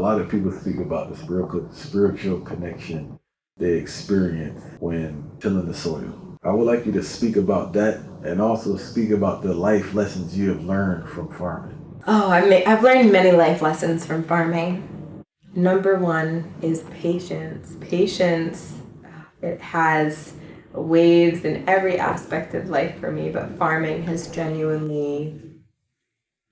lot of people speak about the spiritual connection they experience when tilling the soil. I would like you to speak about that and also speak about the life lessons you have learned from farming. Oh, I've learned many life lessons from farming. Number one is patience. Patience, it has waves in every aspect of life for me, but farming has genuinely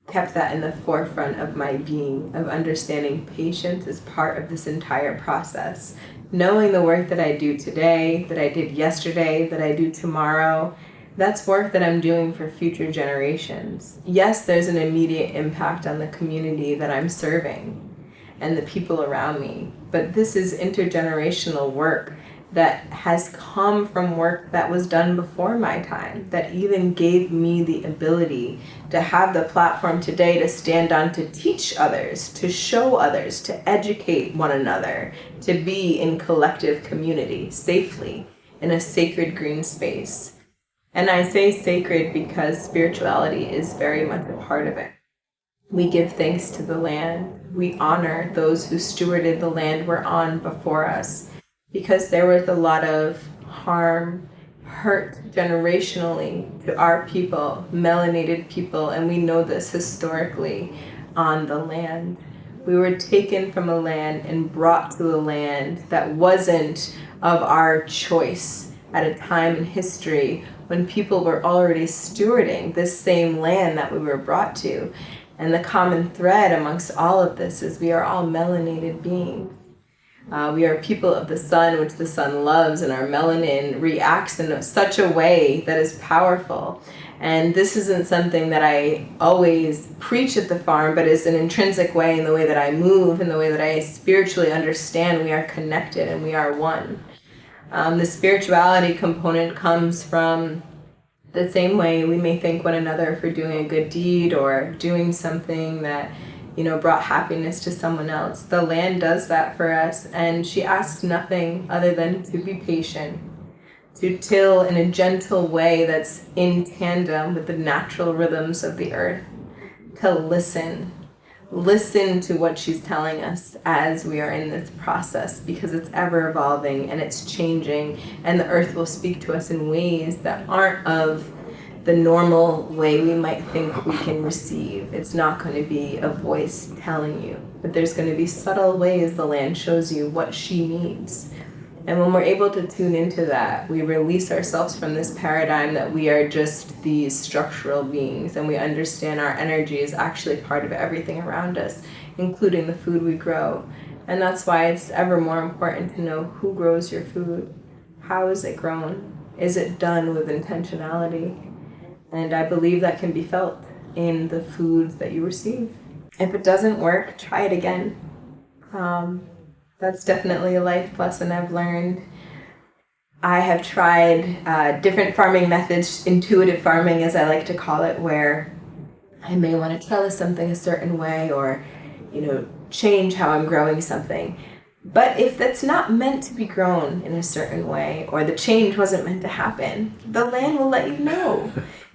kept that in the forefront of my being, of understanding patience is part of this entire process. Knowing the work that I do today, that I did yesterday, that I do tomorrow, that's work that I'm doing for future generations. Yes, there's an immediate impact on the community that I'm serving and the people around me, but this is intergenerational work that has come from work that was done before my time, that even gave me the ability to have the platform today to stand on, to teach others, to show others, to educate one another, to be in collective community safely in a sacred green space. And I say sacred because spirituality is very much a part of it. We give thanks to the land. We honor those who stewarded the land we're on before us, because there was a lot of harm, hurt generationally to our people, melanated people, and we know this historically on the land. We were taken from a land and brought to a land that wasn't of our choice at a time in history when people were already stewarding this same land that we were brought to. And the common thread amongst all of this is we are all melanated beings. We are people of the sun, which the sun loves, and our melanin reacts in such a way that is powerful. And this isn't something that I always preach at the farm, but is an intrinsic way in the way that I move, in the way that I spiritually understand we are connected and we are one. The spirituality component comes from the same way we may thank one another for doing a good deed or doing something that, brought happiness to someone else. The land does that for us, and she asks nothing other than to be patient, to till in a gentle way that's in tandem with the natural rhythms of the earth, to listen to what she's telling us as we are in this process, because it's ever evolving and it's changing, and the earth will speak to us in ways that aren't of the normal way we might think we can receive. It's not going to be a voice telling you, but there's going to be subtle ways the land shows you what she needs. And when we're able to tune into that, we release ourselves from this paradigm that we are just these structural beings, and we understand our energy is actually part of everything around us, including the food we grow. And that's why it's ever more important to know who grows your food. How is it grown? Is it done with intentionality? And I believe that can be felt in the foods that you receive. If it doesn't work, try it again. That's definitely a life lesson I've learned. I have tried different farming methods, intuitive farming as I like to call it, where I may want to trellis something a certain way or, change how I'm growing something. But if that's not meant to be grown in a certain way, or the change wasn't meant to happen, the land will let you know.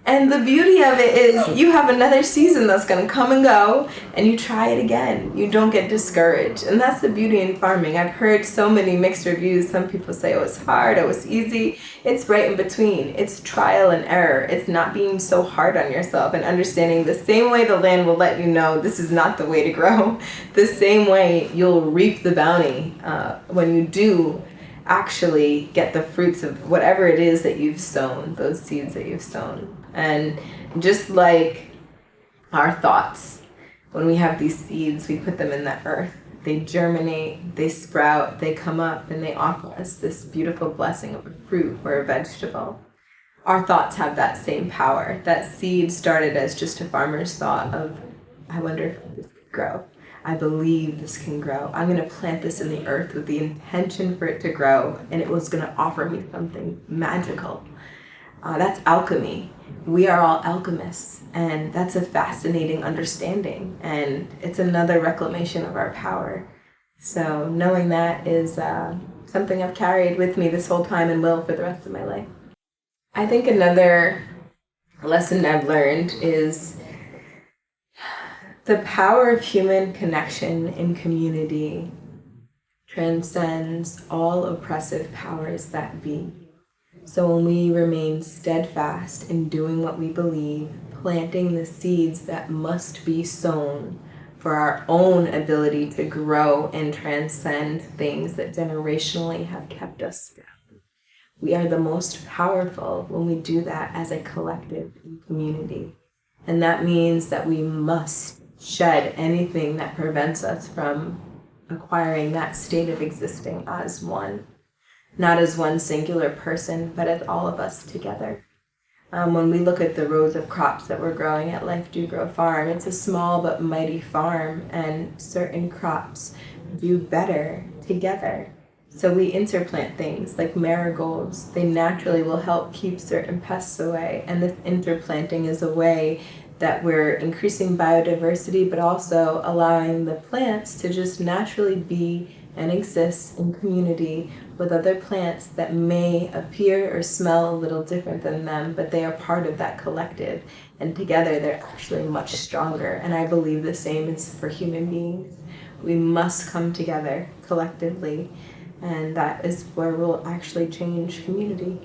And the beauty of it is you have another season that's going to come and go, and you try it again. You don't get discouraged. And that's the beauty in farming. I've heard so many mixed reviews. Some people say it was hard, it was easy. It's right in between. It's trial and error. It's not being so hard on yourself and understanding the same way the land will let you know this is not the way to grow. The same way you'll reap the bounty when you do actually get the fruits of whatever it is that you've sown, those seeds that you've sown. And just like our thoughts, when we have these seeds, we put them in the earth. They germinate, they sprout, they come up, and they offer us this beautiful blessing of a fruit or a vegetable. Our thoughts have that same power. That seed started as just a farmer's thought of, I wonder if this could grow. I believe this can grow. I'm going to plant this in the earth with the intention for it to grow, and it was going to offer me something magical. That's alchemy. We are all alchemists, and that's a fascinating understanding, and it's another reclamation of our power. So knowing that is something I've carried with me this whole time and will for the rest of my life. I think another lesson I've learned is The power of human connection in community transcends all oppressive powers that be. So when we remain steadfast in doing what we believe, planting the seeds that must be sown for our own ability to grow and transcend things that generationally have kept us down, we are the most powerful when we do that as a collective and community. And that means that we must shed anything that prevents us from acquiring that state of existing as one. Not as one singular person, but as all of us together. When we look at the rows of crops that we're growing at Life Do Grow Farm, it's a small but mighty farm, and certain crops do better together. So we interplant things like marigolds. They naturally will help keep certain pests away, and this interplanting is a way that we're increasing biodiversity, but also allowing the plants to just naturally be and exist in community with other plants that may appear or smell a little different than them, but they are part of that collective. And together they're actually much stronger. And I believe the same is for human beings. We must come together collectively, and that is where we'll actually change community.